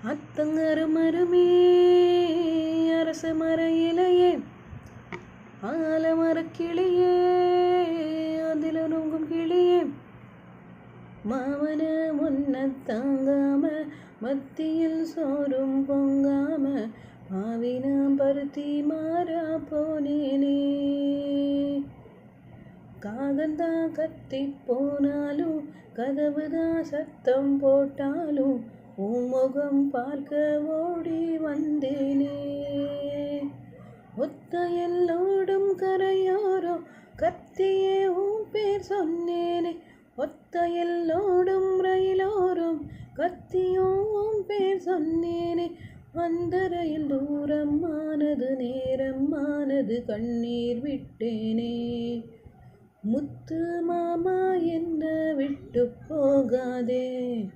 அத்தங்கருமருமே அரச மர இலையே ஆலமரக்கிளியே அதில் நொங்கும் கிளியே மாமன முன்ன தாங்காம மத்தியில் சோறும் பொங்காம மாவினாம் பருத்தி மாறா போனேனே. காகந்தான் கத்தி போனாலும் கதவுதான் சத்தம் போட்டாலும் உன்முகம் பார்க்க ஓடி வந்தேனே. ஒத்தையல்லோடும் கரையோரோ கத்தியே உன் பேர் சொன்னேனே. ஒத்தையல்லோடும் ரயிலோரும் கத்தியோ உன் பேர் சொன்னேனே. அந்த ரயில் தூரம் ஆனது நேரம் ஆனது கண்ணீர் விட்டேனே. முத்து மாமா என்ன விட்டு போகாதே.